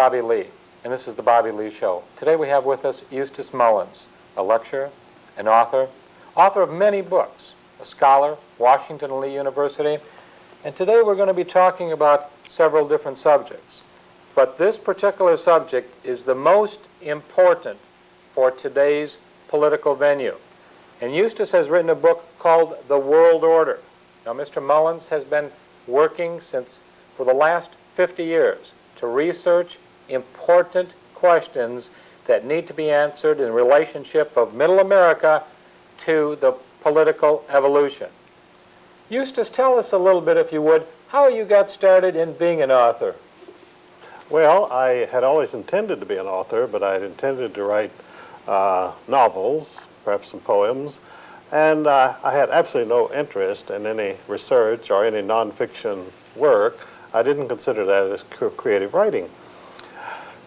Bobby Lee, and this is the Bobby Lee Show. Today we have with us Eustace Mullins, a lecturer, an author of many books, a scholar, Washington and Lee University, and today we're going to be talking about several different subjects. But this particular subject is the most important for today's political venue. And Eustace has written a book called The World Order. Now, Mr. Mullins has been working for the last 50 years to research important questions that need to be answered in the relationship of Middle America to the political evolution. Eustace, tell us a little bit, if you would, how you got started in being an author. Well, I had always intended to be an author, but I had intended to write novels, perhaps some poems, and I had absolutely no interest in any research or any nonfiction work. I didn't consider that as creative writing.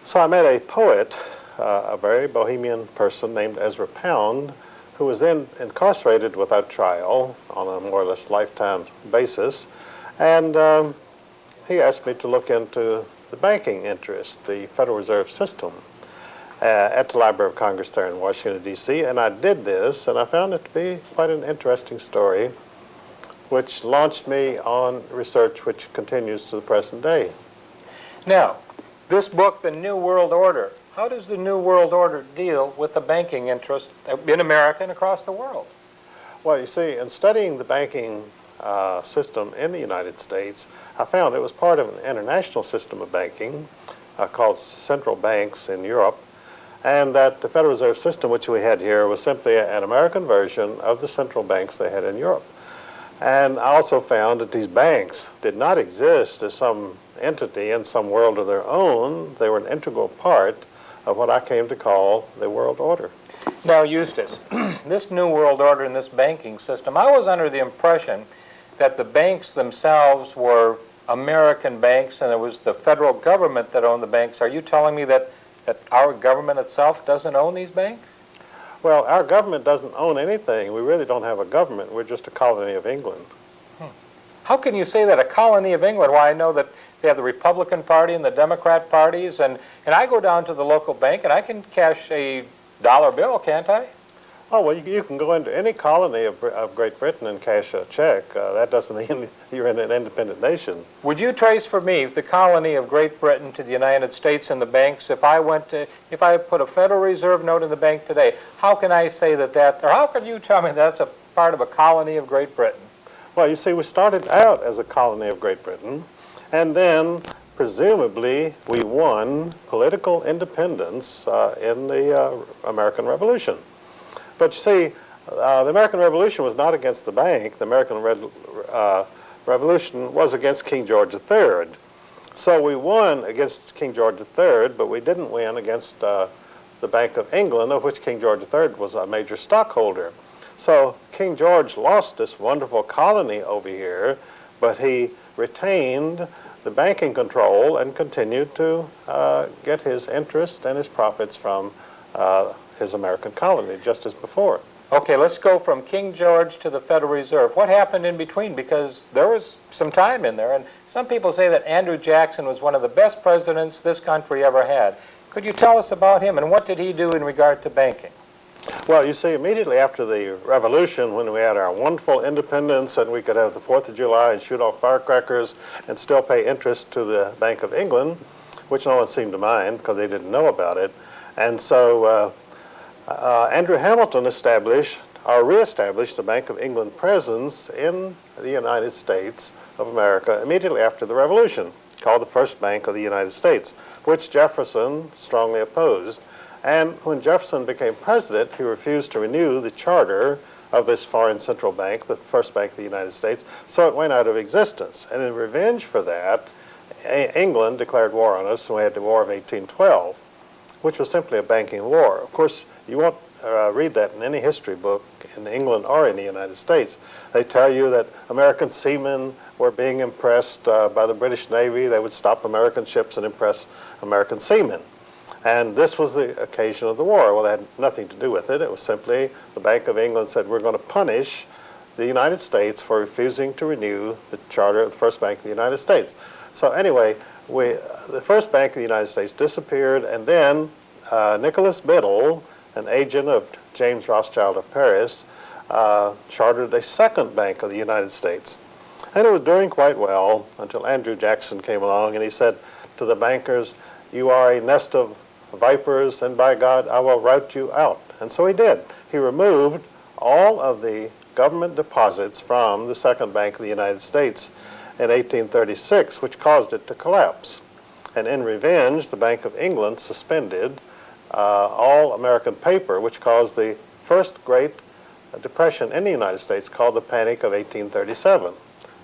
So I met a poet, a very bohemian person named Ezra Pound, who was then incarcerated without trial on a more or less lifetime basis, and he asked me to look into the banking interest, the Federal Reserve System, at the Library of Congress there in Washington, D.C., and I did this, and I found it to be quite an interesting story, which launched me on research which continues to the present day. Now, this book, The New World Order, how does the New World Order deal with the banking interest in America and across the world? Well, you see, in studying the banking system in the United States, I found it was part of an international system of banking called central banks in Europe, and that the Federal Reserve System, which we had here, was simply an American version of the central banks they had in Europe. And I also found that these banks did not exist as some entity in some world of their own. They were an integral part of what I came to call the world order. Now, Eustace, this New World Order and this banking system, I was under the impression that the banks themselves were American banks and it was the federal government that owned the banks. Are you telling me that our government itself doesn't own these banks? Well, our government doesn't own anything. We really don't have a government. We're just a colony of England. How can you say that, a colony of England? Why, I know that they have the Republican Party and the Democrat parties, and I go down to the local bank and I can cash a dollar bill, can't I? Oh, well, you can go into any colony of Great Britain and cash a check. That doesn't mean you're in an independent nation. Would you trace for me the colony of Great Britain to the United States and the banks? If I put a Federal Reserve note in the bank today, how can I say or how can you tell me that's a part of a colony of Great Britain? Well, you see, we started out as a colony of Great Britain, and then presumably we won political independence in the American Revolution. But you see, the American Revolution was not against the bank. The American Revolution was against King George III. So we won against King George III, but we didn't win against the Bank of England, of which King George III was a major stockholder. So King George lost this wonderful colony over here, but he retained the banking control and continued to get his interest and his profits from his American colony, just as before. Okay, let's go from King George to the Federal Reserve. What happened in between? Because there was some time in there, and some people say that Andrew Jackson was one of the best presidents this country ever had. Could you tell us about him, and what did he do in regard to banking? Well, you see, immediately after the Revolution, when we had our wonderful independence and we could have the 4th of July and shoot off firecrackers and still pay interest to the Bank of England, which no one seemed to mind because they didn't know about it. And so Andrew Hamilton reestablished the Bank of England presence in the United States of America immediately after the Revolution, called the First Bank of the United States, which Jefferson strongly opposed. And when Jefferson became president, he refused to renew the charter of this foreign central bank, the First Bank of the United States, so it went out of existence. And in revenge for that, England declared war on us, and we had the War of 1812, which was simply a banking war. Of course, you won't read that in any history book in England or in the United States. They tell you that American seamen were being impressed by the British Navy. They would stop American ships and impress American seamen. And this was the occasion of the war. Well, it had nothing to do with it. It was simply the Bank of England said, we're going to punish the United States for refusing to renew the charter of the First Bank of the United States. So anyway, the first Bank of the United States disappeared, and then Nicholas Biddle, an agent of James Rothschild of Paris, chartered a second Bank of the United States. And it was doing quite well until Andrew Jackson came along, and he said to the bankers, "You are a nest of vipers, and by God, I will rout you out." And so he did. He removed all of the government deposits from the second Bank of the United States in 1836, which caused it to collapse. And in revenge, the Bank of England suspended all American paper, which caused the first Great Depression in the United States, called the Panic of 1837.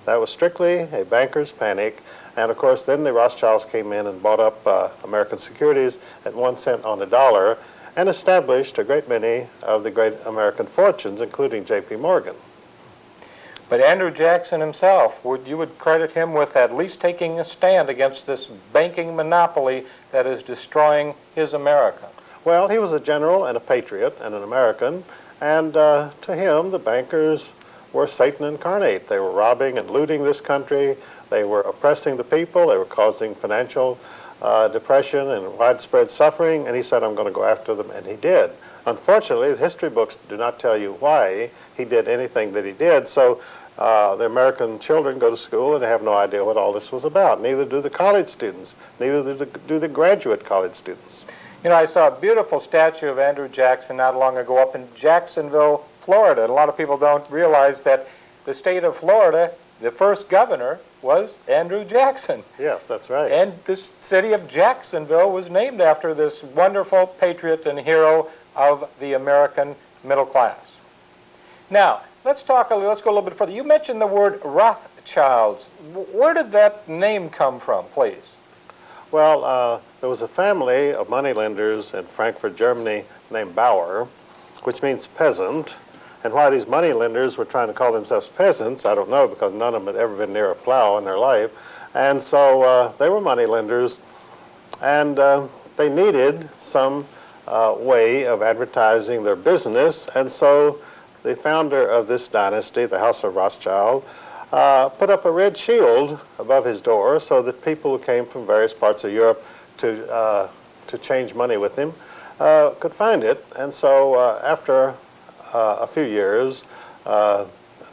That was strictly a banker's panic. And of course, then the Rothschilds came in and bought up American securities at 1 cent on the dollar and established a great many of the great American fortunes, including J.P. Morgan. But Andrew Jackson himself, you would credit him with at least taking a stand against this banking monopoly that is destroying his America. Well, he was a general and a patriot and an American, and to him, the bankers were Satan incarnate. They were robbing and looting this country. They were oppressing the people. They were causing financial depression and widespread suffering, and he said, "I'm going to go after them," and he did. Unfortunately, the history books do not tell you why he did anything that he did, so the American children go to school and they have no idea what all this was about. Neither do the college students. Neither do the graduate college students. You know, I saw a beautiful statue of Andrew Jackson not long ago up in Jacksonville, Florida. And a lot of people don't realize that the state of Florida, the first governor was Andrew Jackson. Yes, that's right. And this city of Jacksonville was named after this wonderful patriot and hero of the American middle class. Now, let's go a little bit further. You mentioned the word Rothschilds. Where did that name come from, please? Well, there was a family of moneylenders in Frankfurt, Germany, named Bauer, which means peasant. And why these moneylenders were trying to call themselves peasants, I don't know, because none of them had ever been near a plow in their life. And so they were moneylenders, and they needed some way of advertising their business. And so the founder of this dynasty, the House of Rothschild, put up a red shield above his door so that people who came from various parts of Europe to change money with him could find it. And so after a few years,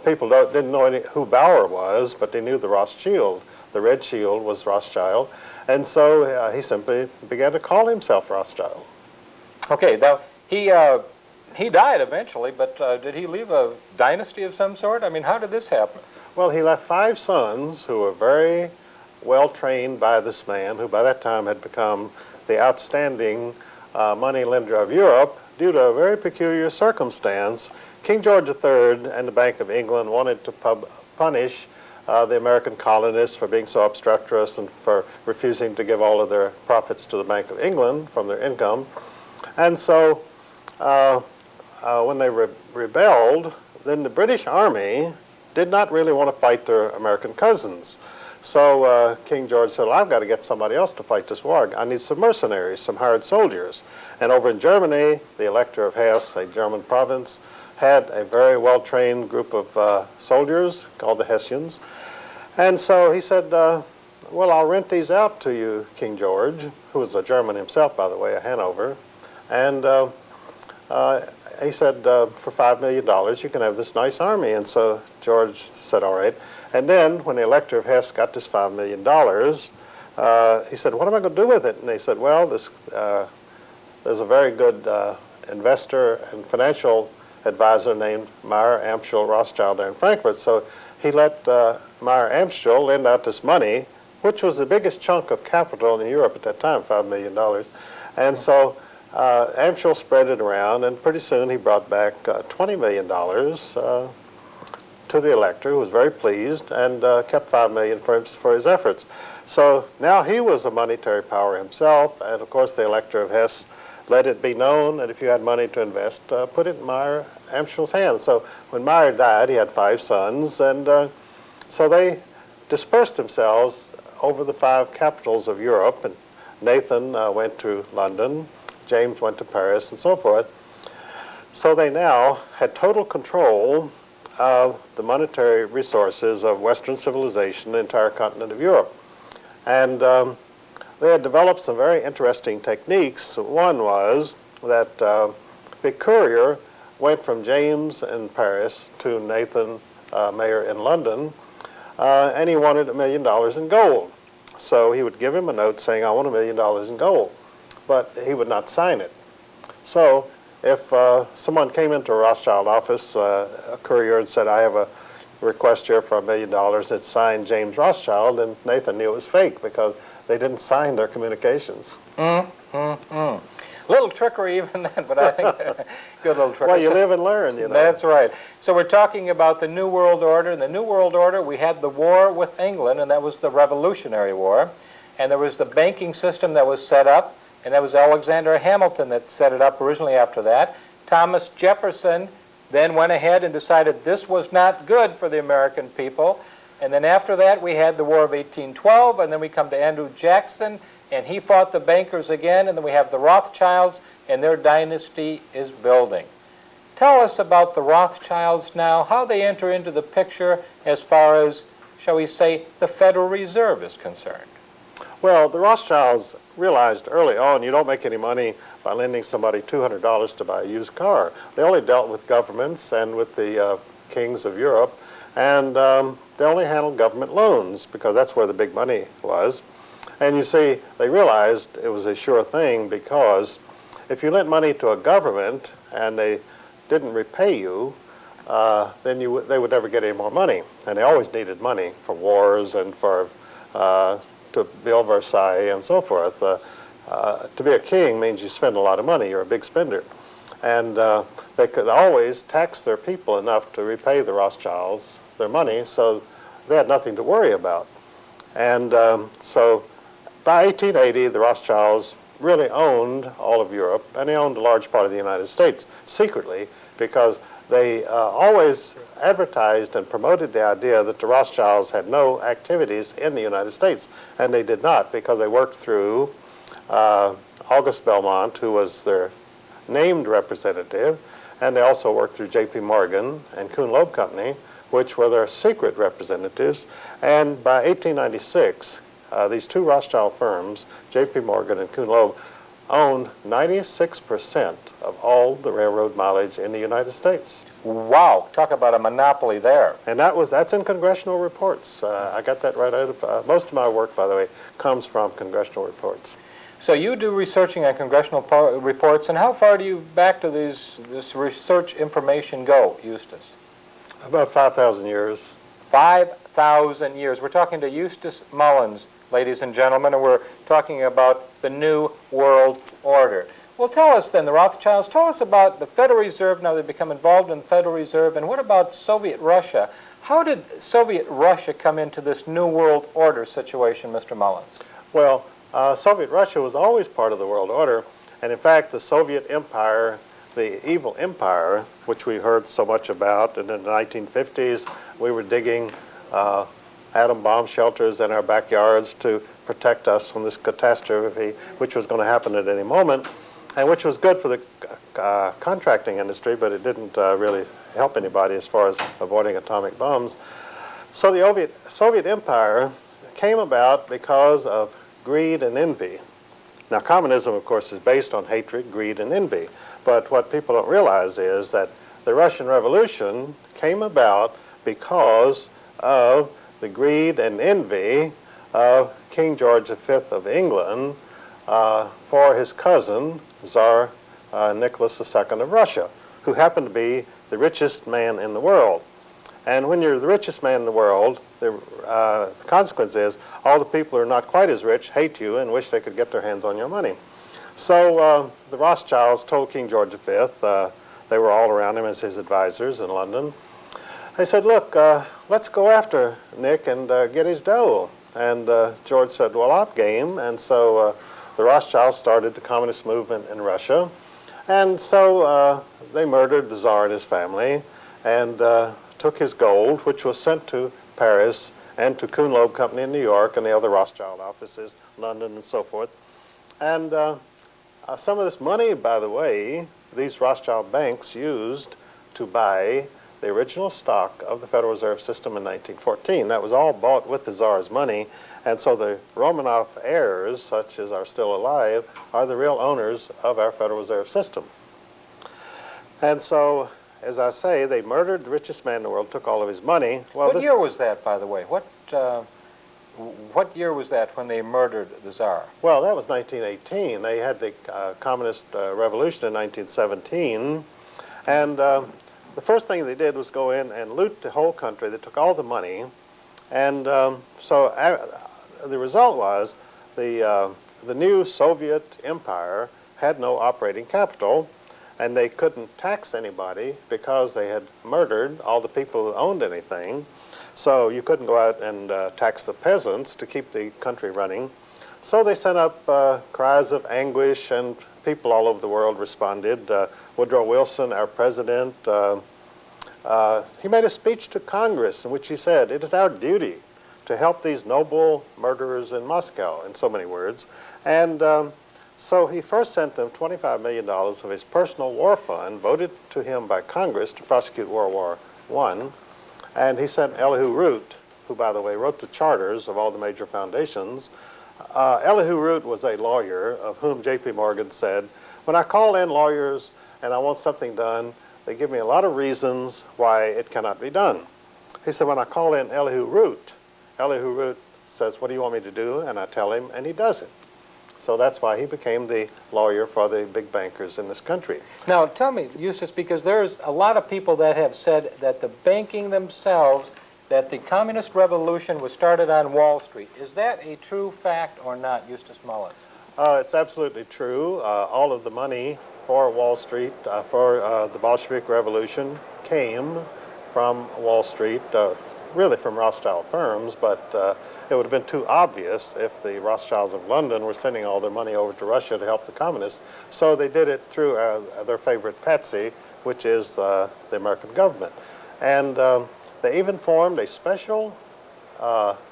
people didn't know who Bauer was, but they knew the Rothschild. The red shield was Rothschild. And so he simply began to call himself Rothschild. Okay, now he died eventually, but did he leave a dynasty of some sort? I mean, how did this happen? Well, he left 5 sons who were very well trained by this man, who by that time had become the outstanding moneylender of Europe due to a very peculiar circumstance. King George III and the Bank of England wanted to punish the American colonists for being so obstreperous and for refusing to give all of their profits to the Bank of England from their income. And so when they rebelled, then the British Army did not really want to fight their American cousins. So King George said, well, I've got to get somebody else to fight this war. I need some mercenaries, some hired soldiers. And over in Germany, the Elector of Hesse, a German province, had a very well-trained group of soldiers called the Hessians. And so he said, well, I'll rent these out to you, King George, who was a German himself, by the way, a Hanover. And he said, for $5 million, you can have this nice army. And so George said, all right. And then when the Elector of Hesse got this $5 million, he said, what am I going to do with it? And they said, well, there's a very good investor and financial advisor named Meyer Amschel Rothschild there in Frankfurt. So he let Meyer Amschel lend out this money, which was the biggest chunk of capital in Europe at that time, $5 million. And so Amschel spread it around, and pretty soon he brought back $20 million to the elector, who was very pleased, and kept $5 million for his efforts. So now he was a monetary power himself, and of course the Elector of Hesse let it be known that if you had money to invest, put it in Meyer Amschel's hands. So when Meyer died, he had 5 sons, and so they dispersed themselves over the 5 capitals of Europe. And Nathan went to London, James went to Paris, and so forth. So they now had total control of the monetary resources of Western civilization, the entire continent of Europe. And they had developed some very interesting techniques. One was that the courier went from James in Paris to Nathan Mayer in London, and he wanted $1 million in gold. So he would give him a note saying, I want $1 million in gold, but he would not sign it. So if someone came into a Rothschild office, a courier, and said, I have a request here for $1 million, it's signed James Rothschild, and Nathan knew it was fake because they didn't sign their communications. Little trickery even then, but I think good little trickery. Well, you live and learn, you know. That's right. So we're talking about the New World Order. In the New World Order, we had the war with England, and that was the Revolutionary War. And there was the banking system that was set up, and that was Alexander Hamilton that set it up originally after that. Thomas Jefferson then went ahead and decided this was not good for the American people. And then after that, we had the War of 1812, and then we come to Andrew Jackson, and he fought the bankers again, and then we have the Rothschilds, and their dynasty is building. Tell us about the Rothschilds now, how they enter into the picture as far as, shall we say, the Federal Reserve is concerned. Well, the Rothschilds realized early on you don't make any money by lending somebody $200 to buy a used car. They only dealt with governments and with the kings of Europe, and they only handled government loans because that's where the big money was. And you see, they realized it was a sure thing because if you lent money to a government and they didn't repay you, then they would never get any more money. And they always needed money for wars and for to build Versailles and so forth. To be a king means you spend a lot of money. You're a big spender. And they could always tax their people enough to repay the Rothschilds their money, so they had nothing to worry about. And so by 1880, the Rothschilds really owned all of Europe, and they owned a large part of the United States secretly because they always advertised and promoted the idea that the Rothschilds had no activities in the United States, and they did not because they worked through August Belmont, who was their named representative, and they also worked through J.P. Morgan and Kuhn Loeb Company, which were their secret representatives. And by 1896, these two Rothschild firms, J.P. Morgan and Kuhn Loeb, owned 96% of all the railroad mileage in the United States. Wow, talk about a monopoly there. And that's in congressional reports. I got that right out of, most of my work, by the way, comes from congressional reports. So you do researching on congressional reports, and how far do you back to this research information go, Eustace? About 5,000 years. 5,000 years. We're talking to Eustace Mullins, ladies and gentlemen, and we're talking about the New World Order. Well, tell us then, the Rothschilds, tell us about the Federal Reserve, now they've become involved in the Federal Reserve, and what about Soviet Russia? How did Soviet Russia come into this New World Order situation, Mr. Mullins? Well, Soviet Russia was always part of the world order, and in fact, the Soviet Empire, the evil empire, which we heard so much about, and in the 1950s, we were digging atom bomb shelters in our backyards to protect us from this catastrophe, which was going to happen at any moment, and which was good for the contracting industry, but it didn't really help anybody as far as avoiding atomic bombs. So the Soviet Empire came about because of greed and envy. Now, communism, of course, is based on hatred, greed, and envy. But what people don't realize is that the Russian Revolution came about because of the greed and envy of King George V of England for his cousin, Tsar Nicholas II of Russia, who happened to be the richest man in the world. And when you're the richest man in the world, the consequence is all the people who are not quite as rich hate you and wish they could get their hands on your money. So the Rothschilds told King George V, they were all around him as his advisors in London, they said, look, let's go after Nick and get his dough. And George said, well, I'm game. And so the Rothschilds started the communist movement in Russia. And so they murdered the Tsar and his family and took his gold, which was sent to Paris and to Kuhn Loeb Company in New York and the other Rothschild offices, London and so forth. And some of this money, by the way, these Rothschild banks used to buy the original stock of the Federal Reserve System in 1914. That was all bought with the Tsar's money, and so the Romanov heirs, such as are still alive, are the real owners of our Federal Reserve System. And so, as I say, they murdered the richest man in the world, took all of his money. Well, what year was that, by the way? What year was that when they murdered the Tsar? Well, that was 1918. They had the Communist Revolution in 1917, and the first thing they did was go in and loot the whole country. They took all the money, and the result was the new Soviet empire had no operating capital, and they couldn't tax anybody because they had murdered all the people who owned anything. So you couldn't go out and tax the peasants to keep the country running. So they sent up cries of anguish, and people all over the world responded. Woodrow Wilson, our president, he made a speech to Congress in which he said, "It is our duty to help these noble murderers in Moscow," in so many words. And so he first sent them $25 million of his personal war fund, voted to him by Congress to prosecute World War I. And he sent Elihu Root, who, by the way, wrote the charters of all the major foundations. Elihu Root was a lawyer of whom J.P. Morgan said, "When I call in lawyers and I want something done, they give me a lot of reasons why it cannot be done." He said, "When I call in Elihu Root says, 'What do you want me to do?' And I tell him, and he does it." So that's why he became the lawyer for the big bankers in this country. Now, tell me, Eustace, because there's a lot of people that have said that the banking themselves, that the communist revolution was started on Wall Street. Is that a true fact or not, Eustace Mullins? It's absolutely true. All of the money for Wall Street, for the Bolshevik Revolution, came from Wall Street, really from Rothschild firms, but it would have been too obvious if the Rothschilds of London were sending all their money over to Russia to help the communists. So they did it through their favorite patsy, which is the American government. And they even formed a special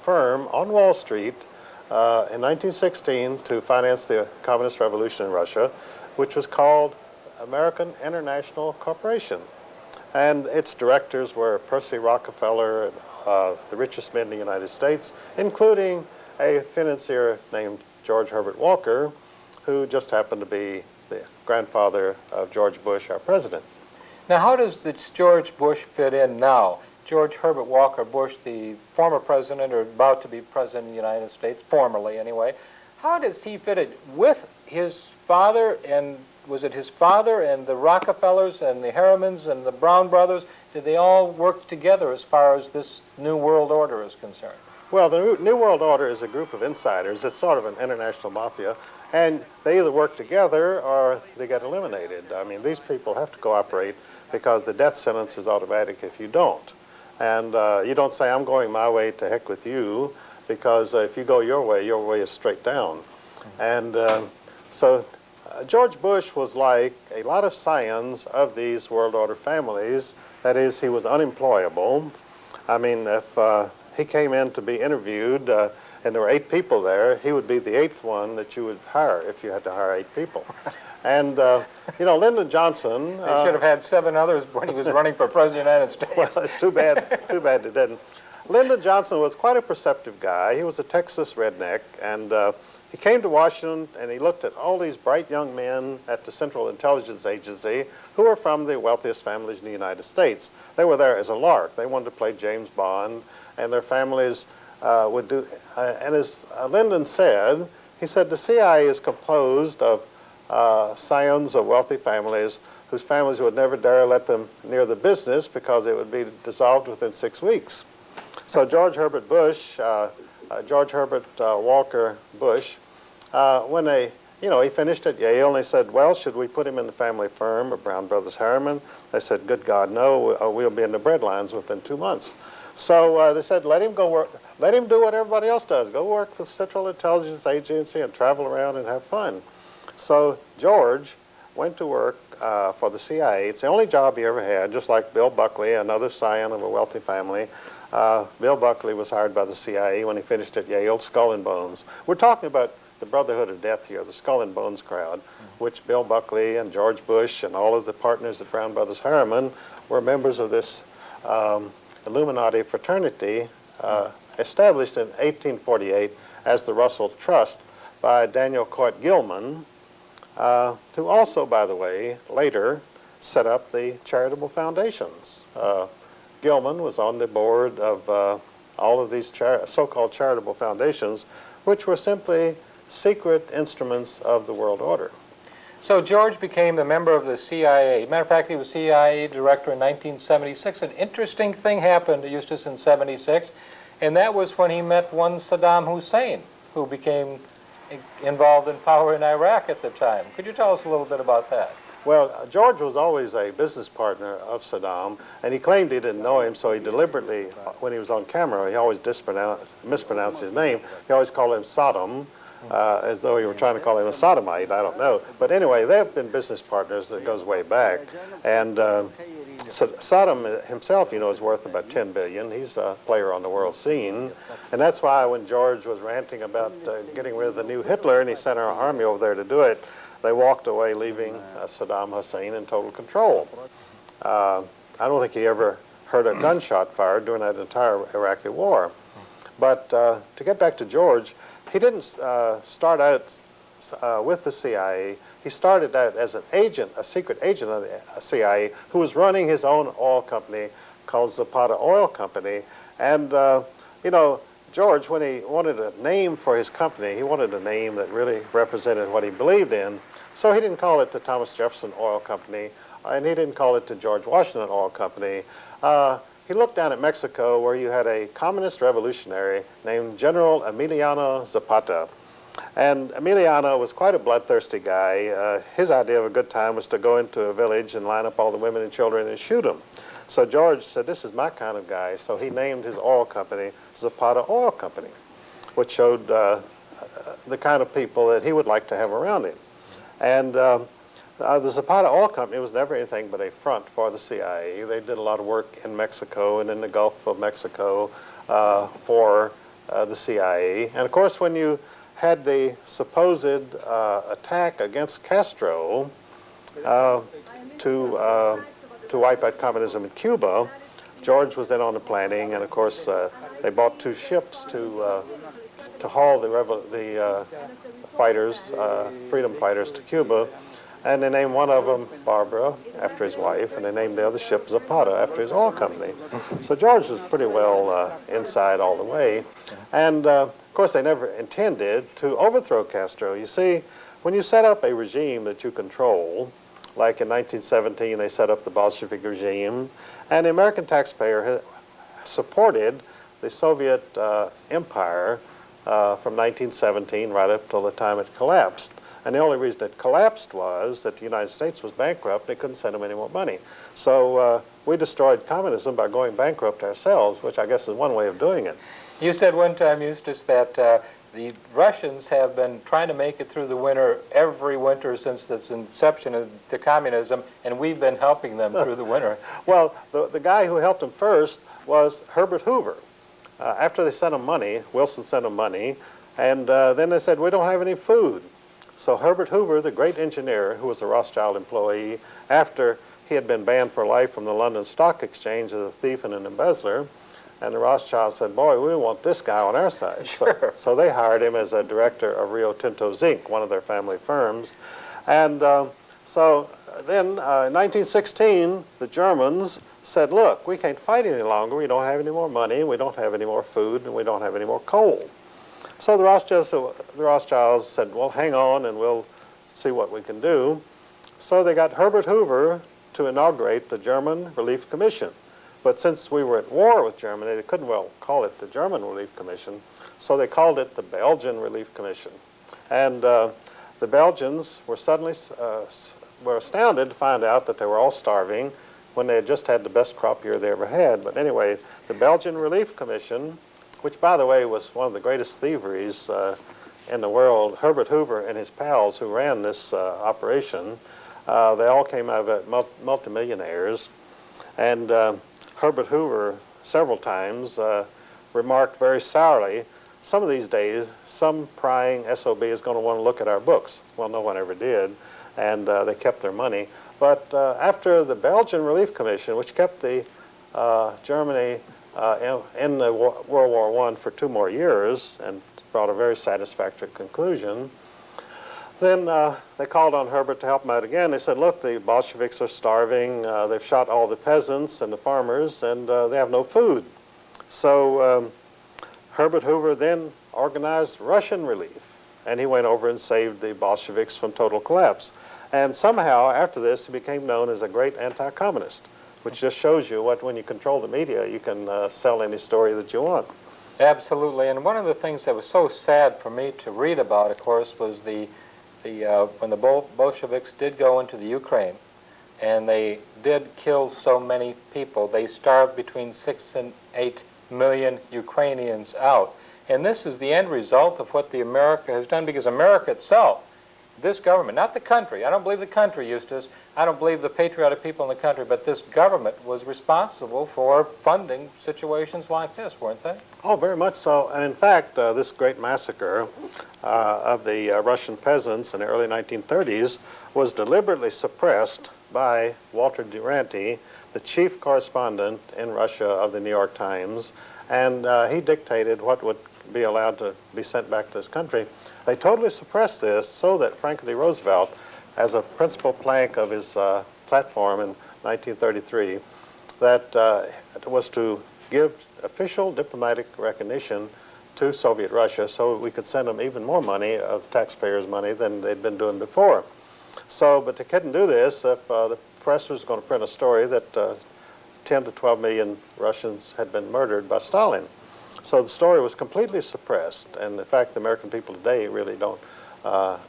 firm on Wall Street in 1916 to finance the communist revolution in Russia, which was called American International Corporation. And its directors were Percy Rockefeller, the richest men in the United States, including a financier named George Herbert Walker, who just happened to be the grandfather of George Bush, our president. Now, how does this George Bush fit in now? George Herbert Walker Bush, the former president, or about to be president of the United States, formerly anyway, how does he fit in with his father, and was it his father and the Rockefellers and the Harrimans and the Brown brothers? Did they all work together as far as this New World Order is concerned? Well, the New World Order is a group of insiders. It's sort of an international mafia, and they either work together or they get eliminated. I mean, these people have to cooperate because the death sentence is automatic if you don't. And you don't say, "I'm going my way, to heck with you," because if you go your way is straight down. And so George Bush was like a lot of scions of these World Order families. That is, he was unemployable. I mean, if he came in to be interviewed and there were 8 people there, he would be the 8th one that you would hire if you had to hire 8 people. And, you know, Lyndon Johnson... They should have had 7 others when he was running for president of the United States. Well, it's too bad they didn't. Lyndon Johnson was quite a perceptive guy. He was a Texas redneck, and he came to Washington and he looked at all these bright young men at the Central Intelligence Agency who were from the wealthiest families in the United States. They were there as a lark. They wanted to play James Bond, and their families would do... and as Lyndon said, he said, the CIA is composed of scions of wealthy families whose families would never dare let them near the business because it would be dissolved within 6 weeks. So George Herbert Walker Bush, when he finished at Yale, and they said, "Well, should we put him in the family firm of Brown Brothers Harriman?" They said, "Good God, no, we'll be in the bread lines within 2 months." So they said, let him go work, let him do what everybody else does. Go work for the Central Intelligence Agency and travel around and have fun. So George went to work for the CIA. It's the only job he ever had, just like Bill Buckley, another scion of a wealthy family. Bill Buckley was hired by the CIA when he finished at Yale, skull and bones. We're talking about the Brotherhood of Death here, the Skull and Bones crowd, which Bill Buckley and George Bush and all of the partners at Brown Brothers Harriman were members of this Illuminati fraternity established in 1848 as the Russell Trust by Daniel Court Gilman, who also, by the way, later set up the charitable foundations. Gilman was on the board of all of these so-called charitable foundations, which were simply secret instruments of the world order. So George became a member of the CIA. Matter of fact, he was CIA director in 1976. An interesting thing happened to Eustace in 76, and that was when he met one Saddam Hussein, who became involved in power in Iraq at the time. Could you tell us a little bit about that? Well, George was always a business partner of Saddam, and he claimed he didn't know him, so he deliberately, when he was on camera, he always mispronounced his name. He always called him Saddam, as though he were trying to call him a sodomite, I don't know. But anyway, they've been business partners that goes way back. And Saddam himself, you know, is worth about $10 billion. He's a player on the world scene. And that's why when George was ranting about getting rid of the new Hitler, and he sent our army over there to do it, they walked away, leaving Saddam Hussein in total control. I don't think he ever heard a gunshot fired during that entire Iraqi war. But to get back to George, he didn't start out with the CIA. He started out as an agent, a secret agent of the CIA, who was running his own oil company called Zapata Oil Company. And, you know, George, when he wanted a name for his company, he wanted a name that really represented what he believed in. So he didn't call it the Thomas Jefferson Oil Company, and he didn't call it the George Washington Oil Company. He looked down at Mexico, where you had a communist revolutionary named General Emiliano Zapata. And Emiliano was quite a bloodthirsty guy. His idea of a good time was to go into a village and line up all the women and children and shoot them. So George said, this is my kind of guy. So he named his oil company Zapata Oil Company, which showed the kind of people that he would like to have around him. And the Zapata Oil Company was never anything but a front for the CIA. They did a lot of work in Mexico and in the Gulf of Mexico for the CIA. And of course, when you had the supposed attack against Castro to wipe out communism in Cuba, George was in on the planning, and of course they bought 2 ships to haul the fighters, freedom fighters, to Cuba, and they named one of them Barbara after his wife, and they named the other ship Zapata after his oil company. So George was pretty well inside all the way, and of course they never intended to overthrow Castro. You see, when you set up a regime that you control, like in 1917 they set up the Bolshevik regime, and the American taxpayer supported the Soviet empire from 1917 right up till the time it collapsed. And the only reason it collapsed was that the United States was bankrupt. They couldn't send them any more money. So we destroyed communism by going bankrupt ourselves, which I guess is one way of doing it. You said one time, Eustace, that the Russians have been trying to make it through the winter every winter since the inception of the communism, and we've been helping them through the winter. Well, the guy who helped them first was Herbert Hoover. After they sent him money, Wilson sent him money, and then they said, we don't have any food. So Herbert Hoover, the great engineer, who was a Rothschild employee, after he had been banned for life from the London Stock Exchange as a thief and an embezzler, and the Rothschilds said, boy, we want this guy on our side. Sure. So they hired him as a director of Rio Tinto Zinc, one of their family firms. And so then in 1916, the Germans said, look, we can't fight any longer. We don't have any more money, we don't have any more food, and we don't have any more coal. So the Rothschilds said, well, hang on, and we'll see what we can do. So they got Herbert Hoover to inaugurate the German Relief Commission. But since we were at war with Germany, they couldn't well call it the German Relief Commission, so they called it the Belgian Relief Commission. And the Belgians were suddenly were astounded to find out that they were all starving when they had just had the best crop year they ever had. But anyway, the Belgian Relief Commission, which, by the way, was one of the greatest thieveries in the world, Herbert Hoover and his pals who ran this operation, they all came out of it multimillionaires. And Herbert Hoover several times remarked very sourly some of these days, some prying SOB is going to want to look at our books. Well, no one ever did, and they kept their money. But after the Belgian Relief Commission, which kept the Germany in the World War I for 2 more years and brought a very satisfactory conclusion, then they called on Herbert to help them out again. They said, look, the Bolsheviks are starving, they've shot all the peasants and the farmers, and they have no food. So Herbert Hoover then organized Russian relief, and he went over and saved the Bolsheviks from total collapse. And somehow, after this, he became known as a great anti-communist, which just shows you what, when you control the media, you can sell any story that you want. Absolutely, and one of the things that was so sad for me to read about, of course, was when the Bolsheviks did go into the Ukraine, and they did kill so many people. They starved between 6 and 8 million Ukrainians out. And this is the end result of what the America has done, because America itself, this government, not the country, I don't believe the country, Eustace, I don't believe the patriotic people in the country, but this government was responsible for funding situations like this, weren't they? Oh, very much so. And in fact, this great massacre of the Russian peasants in the early 1930s was deliberately suppressed by Walter Duranty, the chief correspondent in Russia of the New York Times, and he dictated what would be allowed to be sent back to this country. They totally suppressed this so that Franklin D. Roosevelt, as a principal plank of his platform in 1933, that was to give official diplomatic recognition to Soviet Russia so we could send them even more money, of taxpayers' money, than they'd been doing before. So, but they couldn't do this if the press was going to print a story that 10 to 12 million Russians had been murdered by Stalin. So the story was completely suppressed, and in fact the American people today really don't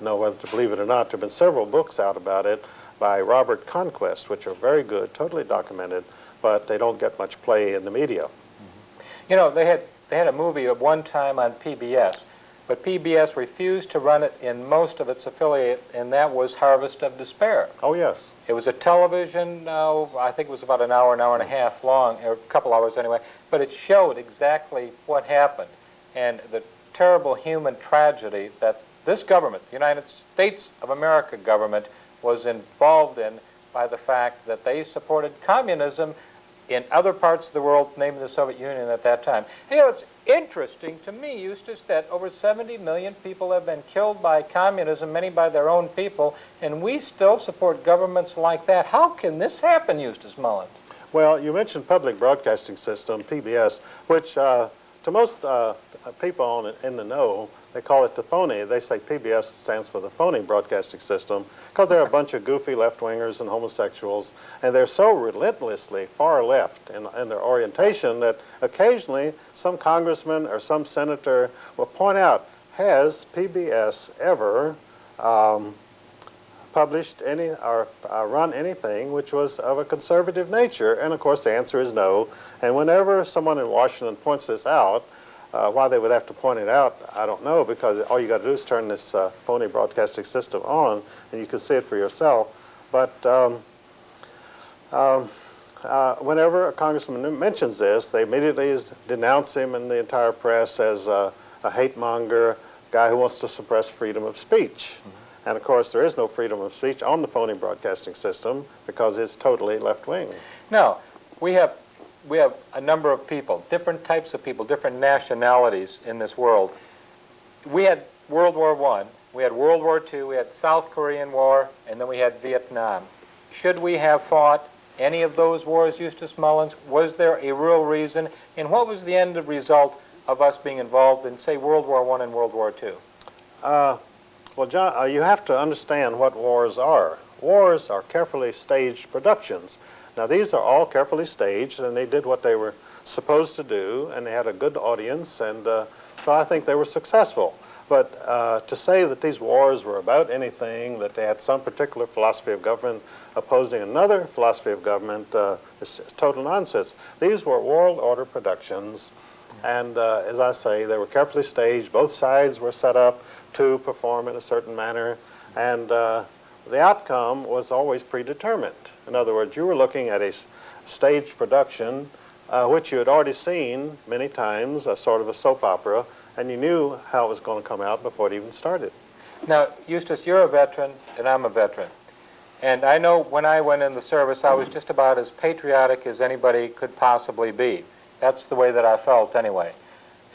know whether to believe it or not. There have been several books out about it by Robert Conquest, which are very good, totally documented, but they don't get much play in the media. You know, they had a movie at one time on PBS, but PBS refused to run it in most of its affiliate, and that was Harvest of Despair. Oh, yes. It was a television, I think it was about an hour and a half long, or a couple hours anyway, but it showed exactly what happened and the terrible human tragedy that this government, the United States of America government, was involved in by the fact that they supported communism in other parts of the world, namely the Soviet Union at that time. You know, it's interesting to me, Eustace, that over 70 million people have been killed by communism, many by their own people, and we still support governments like that. How can this happen, Eustace Mullins? Well, you mentioned public broadcasting system, PBS, which to most people in the know, they call it the phony. They say PBS stands for the phony broadcasting system because they're a bunch of goofy left-wingers and homosexuals, and they're so relentlessly far left in their orientation that occasionally some congressman or some senator will point out, has PBS ever published any or run anything which was of a conservative nature? And of course the answer is no. And whenever someone in Washington points this out, why they would have to point it out, I don't know, because all you got to do is turn this phony broadcasting system on, and you can see it for yourself. But whenever a congressman mentions this, they immediately denounce him in the entire press as a hate monger, guy who wants to suppress freedom of speech. Mm-hmm. And of course, there is no freedom of speech on the phony broadcasting system because it's totally left-wing. Now, we have a number of people, different types of people, different nationalities in this world. We had World War I, we had World War II, we had South Korean War, and then we had Vietnam. Should we have fought any of those wars, Eustace Mullins? Was there a real reason? And what was the end result of us being involved in, say, World War I and World War II? Well, John, you have to understand what wars are. Wars are carefully staged productions. Now, these are all carefully staged, and they did what they were supposed to do, and they had a good audience, and so I think they were successful. But to say that these wars were about anything, that they had some particular philosophy of government opposing another philosophy of government is total nonsense. These were world order productions, and as I say, they were carefully staged. Both sides were set up to perform in a certain manner, and the outcome was always predetermined. In other words, you were looking at a staged production which you had already seen many times, a sort of a soap opera, and you knew how it was going to come out before it even started. Now, Eustace, you're a veteran, and I'm a veteran. And I know when I went in the service, I was just about as patriotic as anybody could possibly be. That's the way that I felt anyway.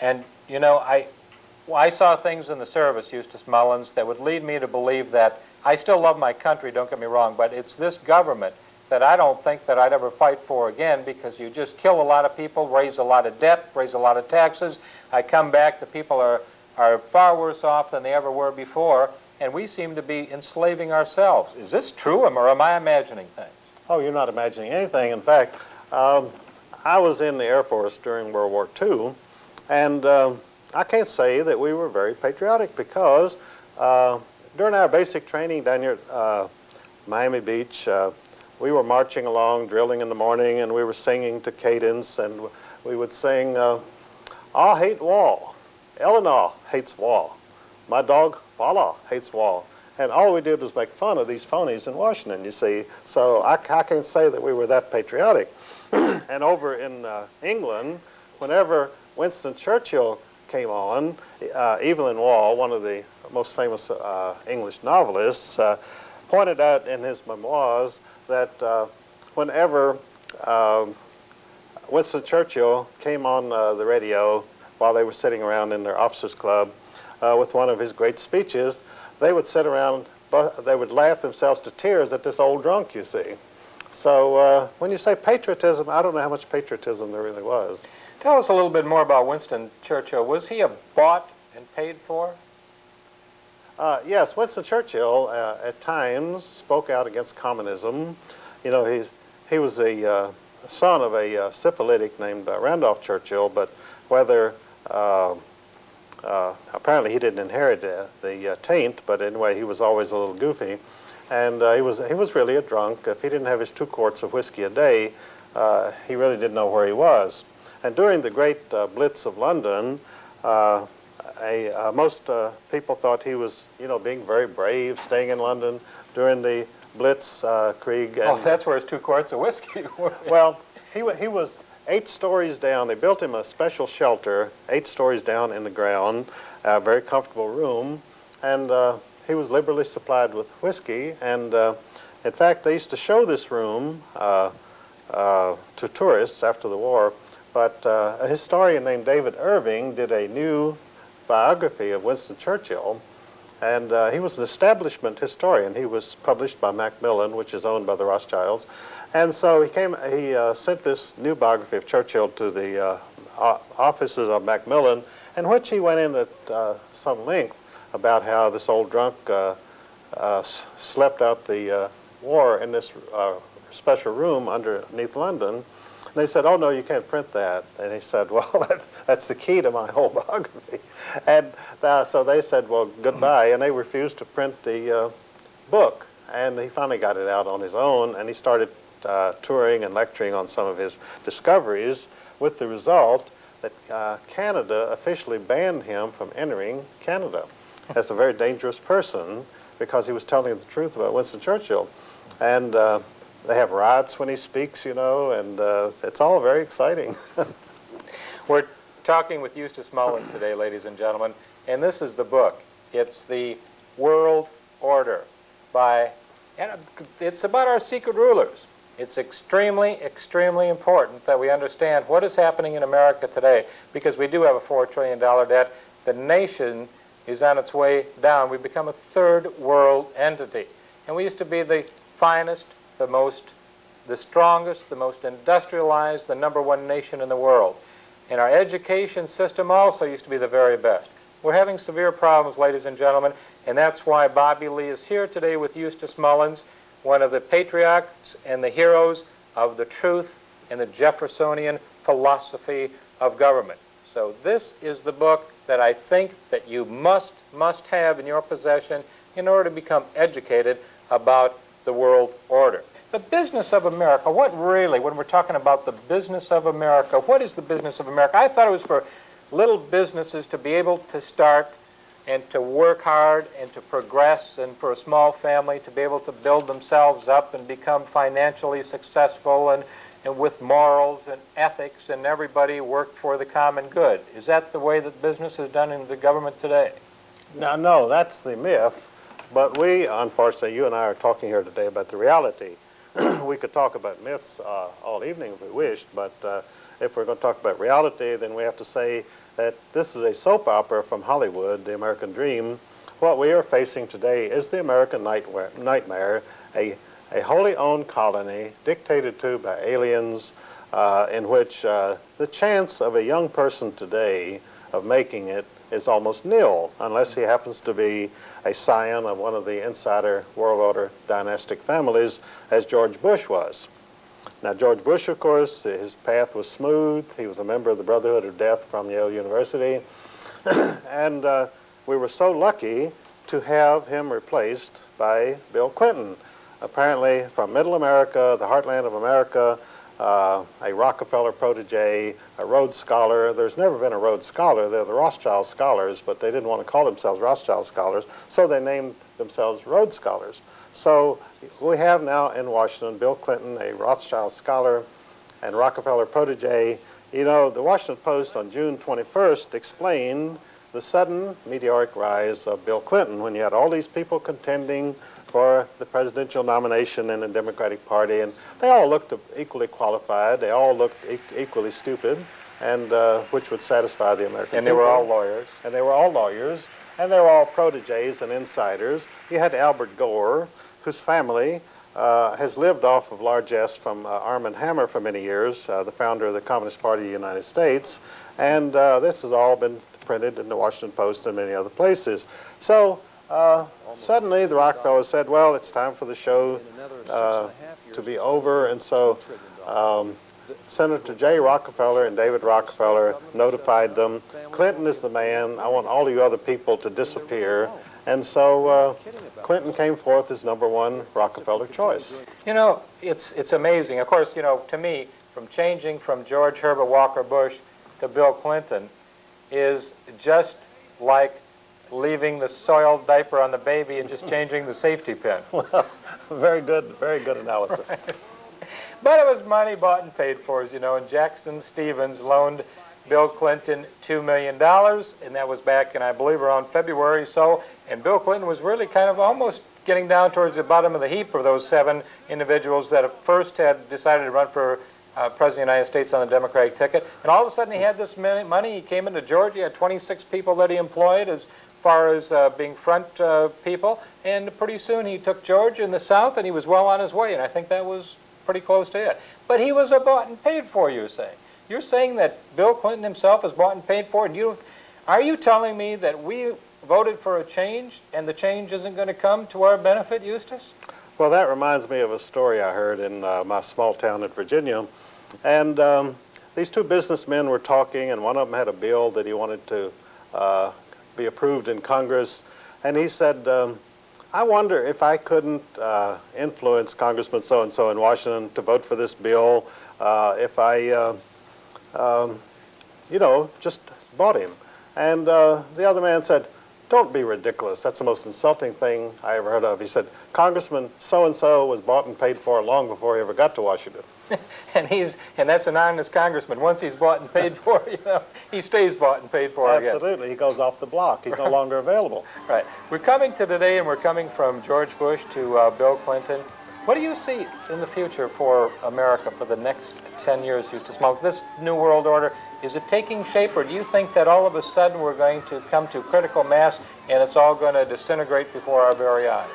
And, you know, I saw things in the service, Eustace Mullins, that would lead me to believe that I still love my country, don't get me wrong, but it's this government that I don't think that I'd ever fight for again, because you just kill a lot of people, raise a lot of debt, raise a lot of taxes. I come back, the people are far worse off than they ever were before, and we seem to be enslaving ourselves. Is this true, or am I imagining things? Oh, you're not imagining anything. In fact, I was in the Air Force during World War II, and I can't say that we were very patriotic, because during our basic training down here at Miami Beach, we were marching along, drilling in the morning, and we were singing to cadence, and we would sing, "I hate wall, Eleanor hates wall, my dog Paula hates wall." And all we did was make fun of these phonies in Washington, you see. So I can't say that we were that patriotic. And over in England, whenever Winston Churchill came on, Evelyn Waugh, one of the most famous English novelists, pointed out in his memoirs that whenever Winston Churchill came on the radio while they were sitting around in their officers' club with one of his great speeches, they would sit around, they would laugh themselves to tears at this old drunk, you see. So when you say patriotism, I don't know how much patriotism there really was. Tell us a little bit more about Winston Churchill. Was he a bought and paid for? Yes, Winston Churchill at times spoke out against communism. You know, he was a son of a syphilitic named Randolph Churchill, but whether apparently he didn't inherit the taint, but anyway, he was always a little goofy, and he was really a drunk. If he didn't have his 2 quarts of whiskey a day, he really didn't know where he was. And during the great Blitz of London, most people thought he was, you know, being very brave, staying in London during the Blitzkrieg. Oh, that's where his 2 quarts of whiskey were. Well, he was 8 stories down. They built him a special shelter, 8 stories down in the ground, a very comfortable room, and he was liberally supplied with whiskey. And in fact, they used to show this room to tourists after the war. But a historian named David Irving did a new biography of Winston Churchill, and he was an establishment historian. He was published by Macmillan, which is owned by the Rothschilds. And so he sent this new biography of Churchill to the offices of Macmillan, in which he went in at some length about how this old drunk slept out the war in this special room underneath London. And they said, "Oh, no, you can't print that." And he said, "Well, that's the key to my whole biography." And so they said, "Well, goodbye." And they refused to print the book. And he finally got it out on his own, and he started touring and lecturing on some of his discoveries, with the result that Canada officially banned him from entering Canada as a very dangerous person, because he was telling the truth about Winston Churchill. And they have riots when he speaks, you know, and it's all very exciting. We're talking with Eustace Mullins today, ladies and gentlemen, and this is the book. It's The World Order and it's about our secret rulers. It's extremely, extremely important that we understand what is happening in America today, because we do have a $4 trillion debt. The nation is on its way down. We've become a third world entity. And we used to be the finest, the strongest, the most industrialized, the #1 nation in the world. And our education system also used to be the very best. We're having severe problems, ladies and gentlemen, and that's why Bobby Lee is here today with Eustace Mullins, one of the patriots and the heroes of the truth and the Jeffersonian philosophy of government. So this is the book that I think that you must have in your possession in order to become educated about the world order. The business of America, what really, when we're talking about the business of America, what is the business of America? I thought it was for little businesses to be able to start and to work hard and to progress, and for a small family to be able to build themselves up and become financially successful and and with morals and ethics, and everybody worked for the common good. Is that the way that business is done in the government today? Now, no, that's the myth. But we, unfortunately, you and I are talking here today about the reality. We could talk about myths all evening if we wished, but if we're going to talk about reality, then we have to say that this is a soap opera from Hollywood, the American dream. What we are facing today is the American nightmare, a wholly owned colony dictated to by aliens, in which the chance of a young person today of making it is almost nil, unless he happens to be a scion of one of the insider world order dynastic families, as George Bush was. Now, George Bush, of course, his path was smooth. He was a member of the Brotherhood of Death from Yale University. And we were so lucky to have him replaced by Bill Clinton, apparently from Middle America, the heartland of America, a Rockefeller protege, a Rhodes Scholar. There's never been a Rhodes Scholar. They're the Rothschild Scholars, but they didn't want to call themselves Rothschild Scholars, so they named themselves Rhodes Scholars. So we have now in Washington Bill Clinton, a Rothschild Scholar and Rockefeller protege. You know, the Washington Post on June 21st explained the sudden meteoric rise of Bill Clinton when you had all these people contending for the presidential nomination in the Democratic Party, and they all looked equally qualified. They all looked equally stupid, and which would satisfy the American people. And they were all lawyers. And they were all lawyers, and they were all proteges and insiders. You had Albert Gore, whose family has lived off of largesse from Arm & Hammer for many years, the founder of the Communist Party of the United States, and this has all been printed in the Washington Post and many other places. So suddenly the Rockefellers said, well, it's time for the show to be over, and so Senator J. Rockefeller and David Rockefeller notified them, Clinton is the man, I want all you other people to disappear, and so Clinton came forth as #1 Rockefeller choice. You know, it's amazing. Of course, you know, to me, from changing from George Herbert Walker Bush to Bill Clinton is just like leaving the soiled diaper on the baby and just changing the safety pin. Well, very good analysis. Right. But it was money bought and paid for, as you know, and Jackson Stevens loaned Bill Clinton $2 million, and that was back in, I believe, around February or so, and Bill Clinton was really kind of almost getting down towards the bottom of the heap of those 7 individuals that at first had decided to run for President of the United States on the Democratic ticket, and all of a sudden he had this money. He came into Georgia, he had 26 people that he employed as far as being front people, and pretty soon he took Georgia in the South, and he was well on his way, and I think that was pretty close to it. But he was a bought and paid for, you're saying. You're saying that Bill Clinton himself is bought and paid for, and are you telling me that we voted for a change, and the change isn't going to come to our benefit, Eustace? Well, that reminds me of a story I heard in my small town in Virginia. And these 2 businessmen were talking, and one of them had a bill that he wanted to be approved in Congress. And he said, I wonder if I couldn't influence Congressman so-and-so in Washington to vote for this bill if I, you know, just bought him. And the other man said, don't be ridiculous. That's the most insulting thing I ever heard of. He said, Congressman so-and-so was bought and paid for long before he ever got to Washington. and that's an honest congressman. Once he's bought and paid for, you know, he stays bought and paid for. Absolutely. He goes off the block. He's no longer available. Right. We're coming to today, and we're coming from George Bush to Bill Clinton. What do you see in the future for America for the next 10 years, Eustace Mullins? This new world order, is it taking shape, or do you think that all of a sudden we're going to come to critical mass and it's all going to disintegrate before our very eyes?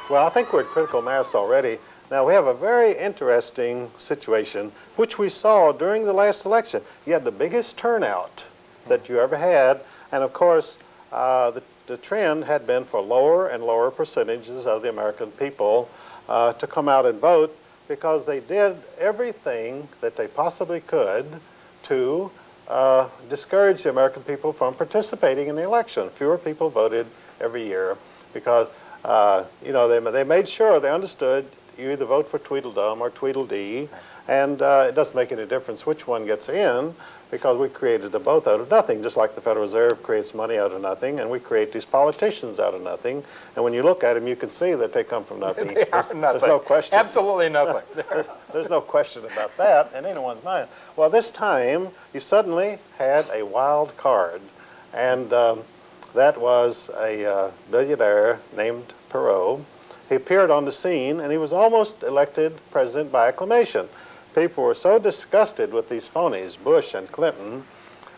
Well, I think we're at critical mass already. Now, we have a very interesting situation, which we saw during the last election. You had the biggest turnout that you ever had, and of course, the trend had been for lower and lower percentages of the American people to come out and vote, because they did everything that they possibly could to discourage the American people from participating in the election. Fewer people voted every year because, you know, they made sure they understood you either vote for Tweedledum or Tweedledee, And it doesn't make any difference which one gets in, because we created them both out of nothing, just like the Federal Reserve creates money out of nothing, and we create these politicians out of nothing. And when you look at them, you can see that they come from nothing. They are nothing. There's no question. Absolutely nothing. There's no question about that in anyone's mind. Well, this time, you suddenly had a wild card, and that was a billionaire named Perot. He appeared on the scene, and he was almost elected president by acclamation. People were so disgusted with these phonies, Bush and Clinton,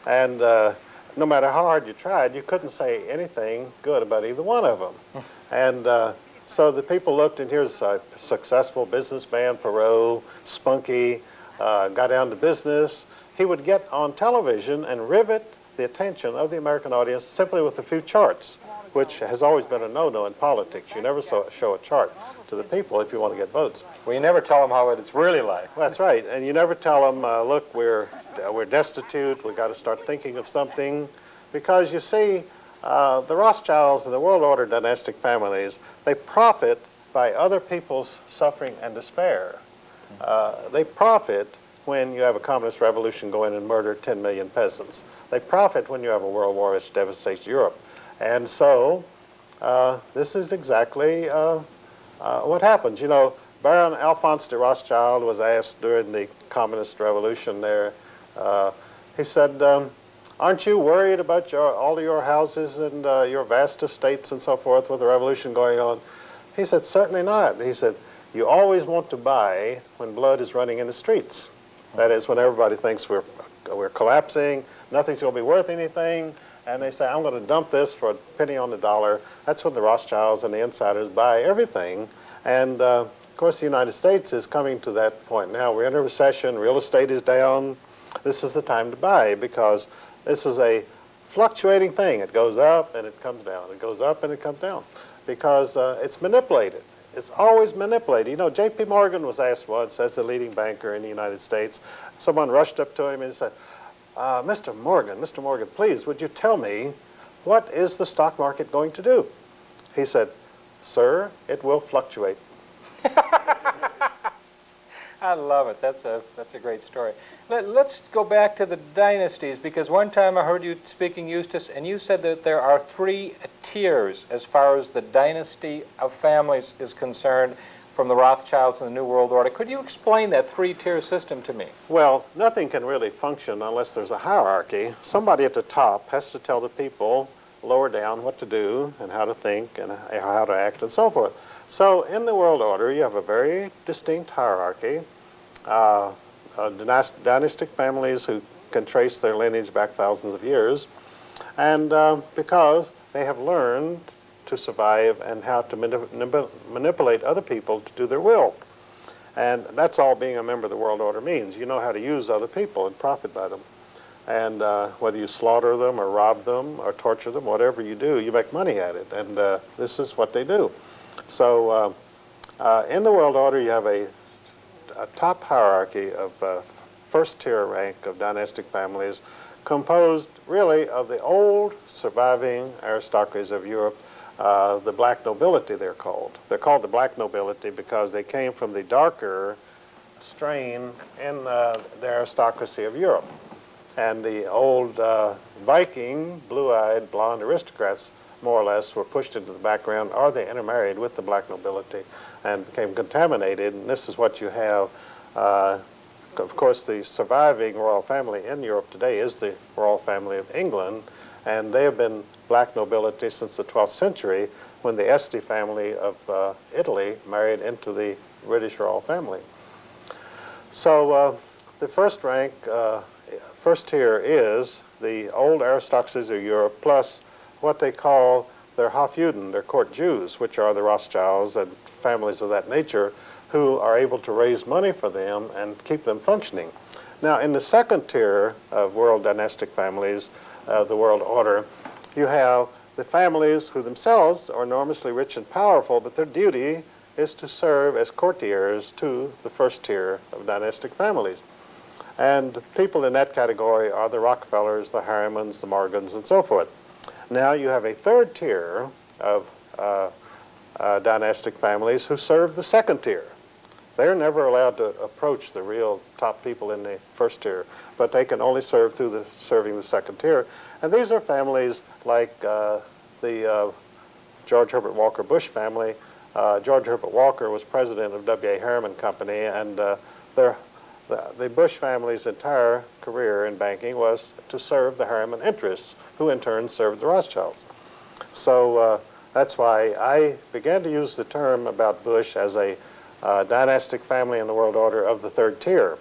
and no matter how hard you tried, you couldn't say anything good about either one of them. And so the people looked, and here's a successful businessman, Perot, spunky, got down to business. He would get on television and rivet the attention of the American audience simply with a few charts, which has always been a no-no in politics. You never show a chart to the people if you want to get votes. Well, you never tell them how it's really like. That's right, and you never tell them, look, we're destitute, we've got to start thinking of something, because you see, the Rothschilds and the world order dynastic families, they profit by other people's suffering and despair. They profit when you have a communist revolution go in and murder 10 million peasants. They profit when you have a world war which devastates Europe. And so this is exactly what happens. You know, Baron Alphonse de Rothschild was asked during the communist revolution there, he said, aren't you worried about all of your houses and your vast estates and so forth with the revolution going on? He said, certainly not. He said, you always want to buy when blood is running in the streets. That is, when everybody thinks we're collapsing, nothing's going to be worth anything, and they say, I'm going to dump this for a penny on the dollar. That's when the Rothschilds and the insiders buy everything. And of course, the United States is coming to that point now. We're in a recession, real estate is down. This is the time to buy, because this is a fluctuating thing. It goes up and it comes down. It goes up and it comes down, because it's manipulated. It's always manipulated. You know, J.P. Morgan was asked once, as the leading banker in the United States, someone rushed up to him and said, Mr. Morgan, please, would you tell me, what is the stock market going to do? He said, sir, it will fluctuate. I love it. That's a great story. Let's go back to the dynasties, because one time I heard you speaking, Eustace, and you said that there are 3 tiers as far as the dynasty of families is concerned, from the Rothschilds and the New World Order. Could you explain that 3-tier system to me? Well, nothing can really function unless there's a hierarchy. Somebody at the top has to tell the people lower down what to do and how to think and how to act and so forth. So in the world order, you have a very distinct hierarchy. Dynastic families who can trace their lineage back thousands of years, and because they have learned to survive and how to manipulate other people to do their will. And that's all being a member of the world order means. You know how to use other people and profit by them. And whether you slaughter them or rob them or torture them, whatever you do, you make money at it. And this is what they do. So in the world order, you have a top hierarchy of first-tier rank of dynastic families composed really of the old surviving aristocracies of Europe, the black nobility they're called. They're called the black nobility because they came from the darker strain in the aristocracy of Europe. And the old Viking, blue-eyed, blonde aristocrats, more or less, were pushed into the background, or they intermarried with the black nobility and became contaminated. And this is what you have. Of course, the surviving royal family in Europe today is the royal family of England, and they have been black nobility since the 12th century, when the Este family of Italy married into the British royal family. So the first rank, first tier is the old aristocracies of Europe, plus what they call their Hofjuden, their court Jews, which are the Rothschilds and families of that nature, who are able to raise money for them and keep them functioning. Now, in the second tier of world dynastic families, the world order, you have the families who themselves are enormously rich and powerful, but their duty is to serve as courtiers to the first tier of dynastic families. And people in that category are the Rockefellers, the Harrimans, the Morgans, and so forth. Now you have a third tier of dynastic families who serve the second tier. They're never allowed to approach the real top people in the first tier, but they can only serve through serving the second tier. And these are families like the George Herbert Walker Bush family. George Herbert Walker was president of W.A. Harriman Company, and the Bush family's entire career in banking was to serve the Harriman interests, who in turn served the Rothschilds. So that's why I began to use the term about Bush as a dynastic family in the world order of the third tier.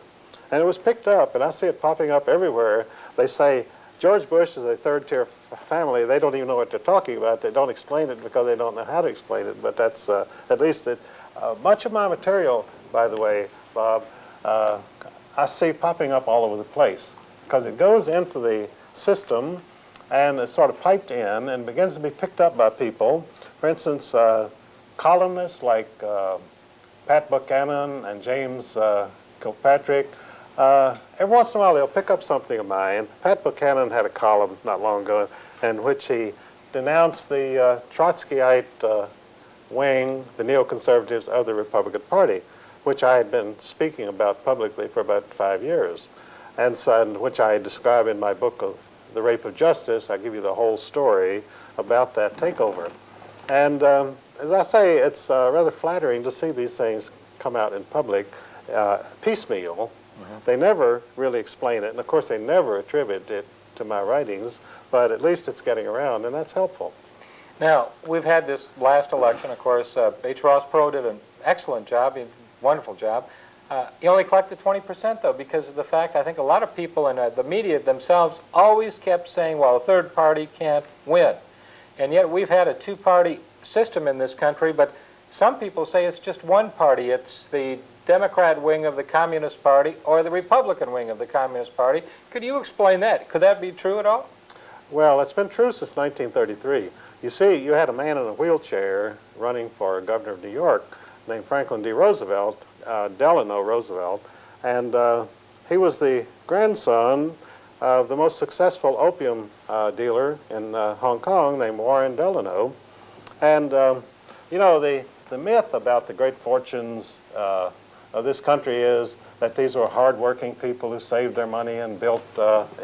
And it was picked up, and I see it popping up everywhere. They say, George Bush is a third tier family. They don't even know what they're talking about. They don't explain it because they don't know how to explain it, but that's at least it. Much of my material, by the way, Bob, I see popping up all over the place because it goes into the system and it's sort of piped in and begins to be picked up by people. For instance, columnists like Pat Buchanan and James Kilpatrick, every once in a while they'll pick up something of mine. Pat Buchanan had a column not long ago in which he denounced the Trotskyite wing, the neoconservatives of the Republican Party, which I had been speaking about publicly for about 5 years, and so, which I describe in my book of The Rape of Justice. I give you the whole story about that takeover. And as I say, it's rather flattering to see these things come out in public piecemeal. They never really explain it, and of course they never attribute it to my writings, but at least it's getting around, and that's helpful. Now, we've had this last election, of course. H. Ross Perot did an excellent job, a wonderful job. He only collected 20%, though, because of the fact I think a lot of people in the media themselves always kept saying, well, a third party can't win. And yet we've had a two-party system in this country, but some people say it's just one party. It's the Democrat wing of the Communist Party or the Republican wing of the Communist Party. Could you explain that? Could that be true at all? Well, it's been true since 1933. You see, you had a man in a wheelchair running for governor of New York named Franklin D. Roosevelt, Delano Roosevelt, and he was the grandson of the most successful opium dealer in Hong Kong named Warren Delano. And, you know, the myth about the great fortunes of this country is that these were hard-working people who saved their money and built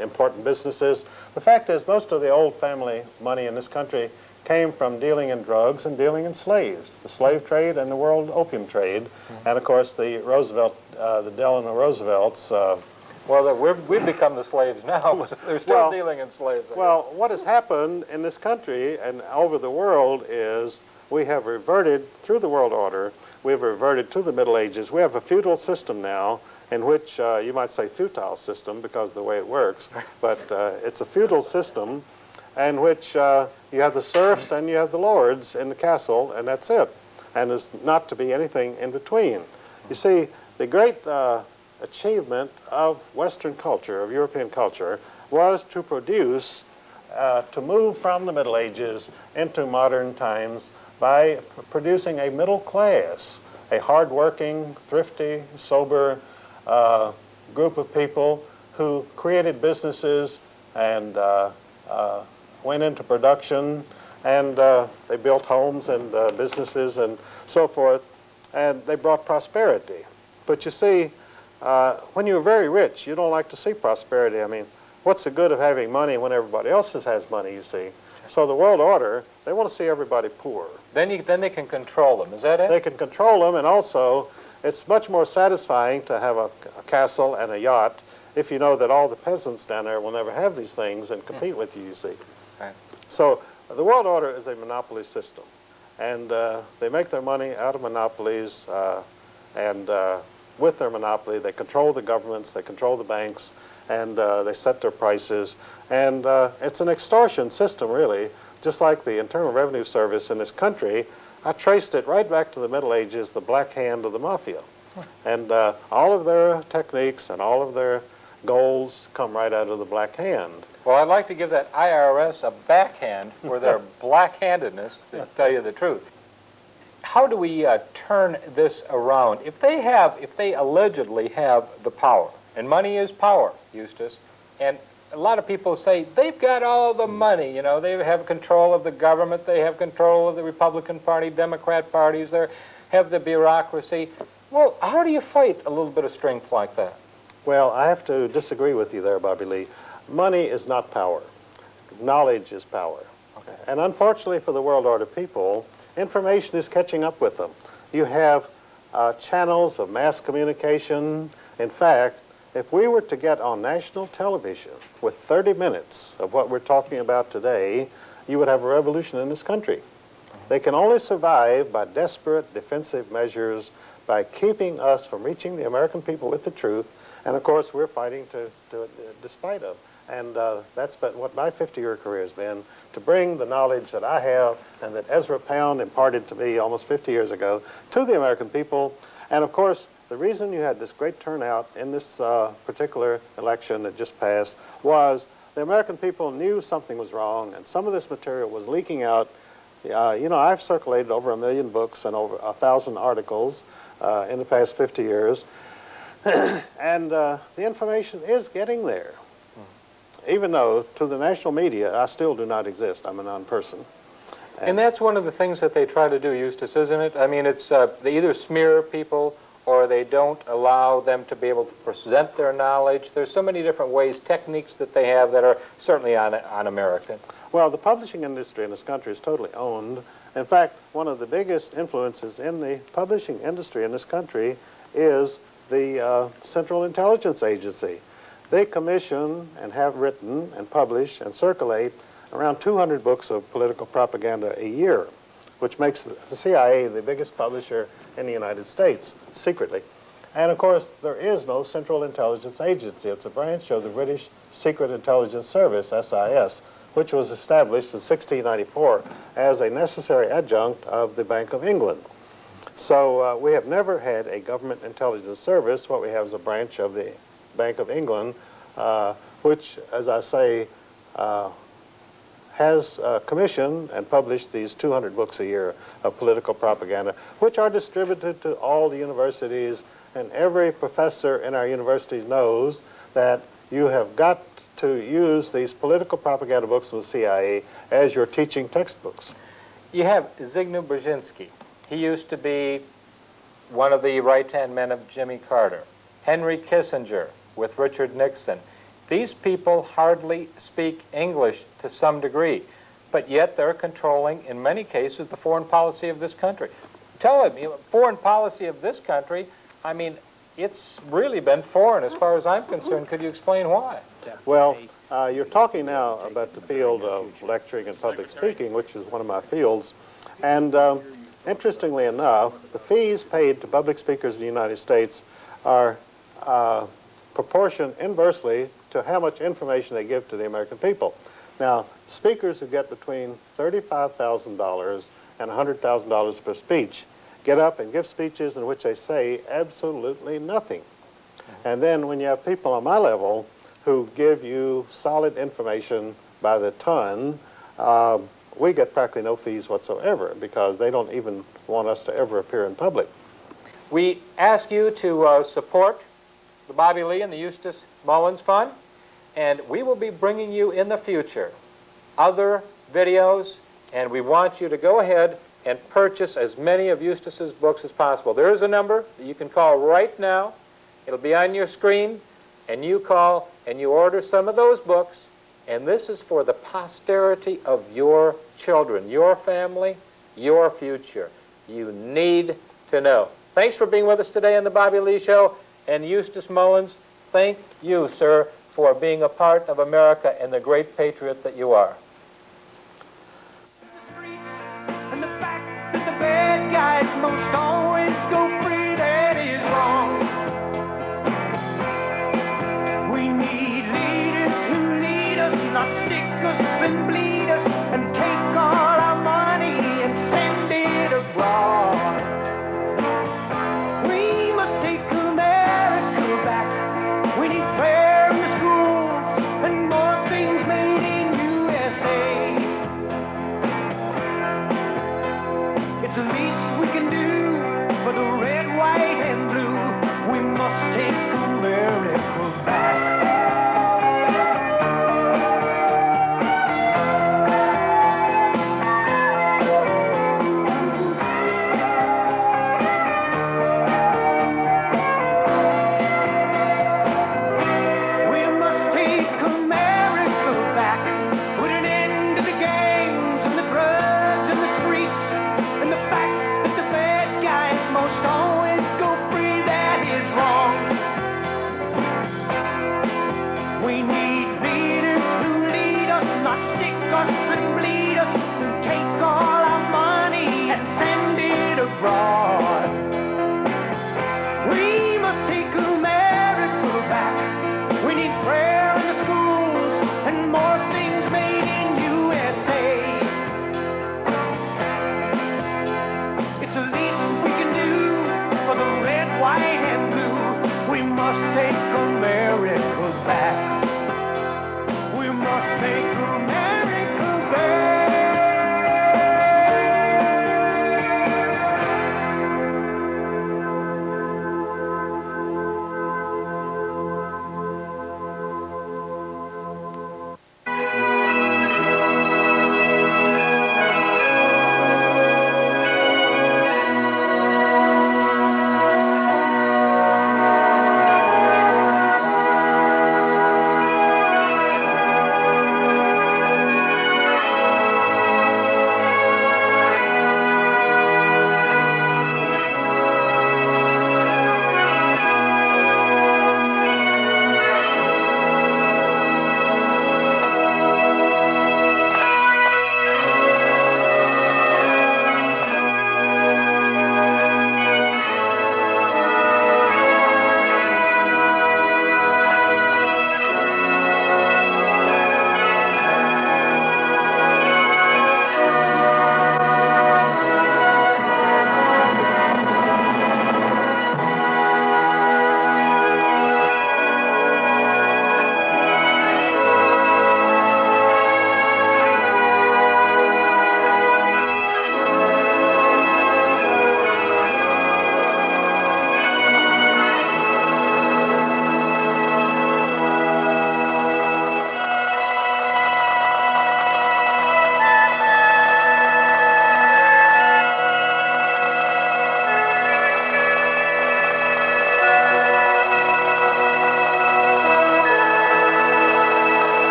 important businesses. The fact is, most of the old family money in this country came from dealing in drugs and dealing in slaves, the slave trade and the world opium trade. And of course, the Delano Roosevelts. Well, we've become the slaves now, but they're still dealing in slaves. Well, what has happened in this country and over the world is we have reverted, through the world order, we've reverted to the Middle Ages. We have a feudal system now in which you might say futile system because of the way it works, but it's a feudal system in which you have the serfs and you have the lords in the castle, and that's it. And there's not to be anything in between. You see, the great achievement of Western culture, of European culture, was to produce, to move from the Middle Ages into modern times by producing a middle class, a hardworking, thrifty, sober group of people who created businesses and went into production, and they built homes and businesses and so forth, and they brought prosperity. But you see, when you're very rich, you don't like to see prosperity. I mean, what's the good of having money when everybody else has money, you see? So the world order, they want to see everybody poor. Then they can control them, is that it? They can control them, and also it's much more satisfying to have a castle and a yacht if you know that all the peasants down there will never have these things and compete with you, you see. Right. So the world order is a monopoly system, and they make their money out of monopolies, and with their monopoly they control the governments, they control the banks, and they set their prices, and it's an extortion system, really, just like the Internal Revenue Service in this country. I traced it right back to the Middle Ages, the black hand of the mafia. And all of their techniques and all of their goals come right out of the black hand. Well, I'd like to give that IRS a backhand for their black-handedness, to tell you the truth. How do we turn this around? If they allegedly have the power, and money is power, Eustace, and a lot of people say they've got all the money, you know, they have control of the government, they have control of the Republican Party, Democrat parties, they have the bureaucracy. Well, how do you fight a little bit of strength like that? Well, I have to disagree with you there, Bobby Lee. Money is not power. Knowledge is power. Okay. And unfortunately for the world order people, information is catching up with them. You have channels of mass communication. In fact, if we were to get on national television with 30 minutes of what we're talking about today, you would have a revolution in this country. They can only survive by desperate defensive measures, by keeping us from reaching the American people with the truth, and of course we're fighting to despite of. And that's what my 50-year career has been, to bring the knowledge that I have and that Ezra Pound imparted to me almost 50 years ago to the American people. And of course, the reason you had this great turnout in this particular election that just passed was the American people knew something was wrong, and some of this material was leaking out. You know, I've circulated over 1 million books and over 1,000 articles in the past 50 years, and the information is getting there. Even though, to the national media, I still do not exist. I'm a non-person. And that's one of the things that they try to do, Eustace, isn't it? I mean, it's they either smear people or they don't allow them to be able to present their knowledge. There's so many different ways, techniques that they have that are certainly un-American. Well, the publishing industry in this country is totally owned. In fact, one of the biggest influences in the publishing industry in this country is the Central Intelligence Agency. They commission and have written and publish and circulate around 200 books of political propaganda a year, which makes the CIA the biggest publisher in the United States, secretly. And of course, there is no Central Intelligence Agency. It's a branch of the British Secret Intelligence Service, SIS, which was established in 1694 as a necessary adjunct of the Bank of England. So we have never had a government intelligence service. What we have is a branch of the Bank of England, which, as I say, has commissioned and published these 200 books a year of political propaganda, which are distributed to all the universities, and every professor in our universities knows that you have got to use these political propaganda books from the CIA as your teaching textbooks. You have Zygmunt Brzezinski. He used to be one of the right-hand men of Jimmy Carter. Henry Kissinger with Richard Nixon. These people hardly speak English to some degree, but yet they're controlling, in many cases, the foreign policy of this country. Tell him, foreign policy of this country, I mean, it's really been foreign as far as I'm concerned. Could you explain why? Well, you're talking now about the field of lecturing and public speaking, which is one of my fields. And interestingly enough, the fees paid to public speakers in the United States are proportioned inversely to how much information they give to the American people. Now, speakers who get between $35,000 and $100,000 per speech get up and give speeches in which they say absolutely nothing. And then when you have people on my level who give you solid information by the ton, we get practically no fees whatsoever because they don't even want us to ever appear in public. We ask you to support the Bobby Lee and the Eustace Mullins Fund, and we will be bringing you in the future other videos, and we want you to go ahead and purchase as many of Eustace's books as possible. There is a number that you can call right now. It'll be on your screen, and you call and you order some of those books, and this is for the posterity of your children, your family, your future. You need to know. Thanks for being with us today on the Bobby Lee Show. And Eustace Mullins, thank you, sir, for being a part of America and the great patriot that you are. The streets and the fact that the bad guys most always go free, that is wrong. We need leaders who lead us, not stick us and bleed us and take all our money and send it abroad. We must take America back. We need prayer in the schools and more things made in USA. It's the least we can do for the red, white, and blue. We must take America back. need leaders who lead us, not stick us and bleed us, who take all our money and send it abroad.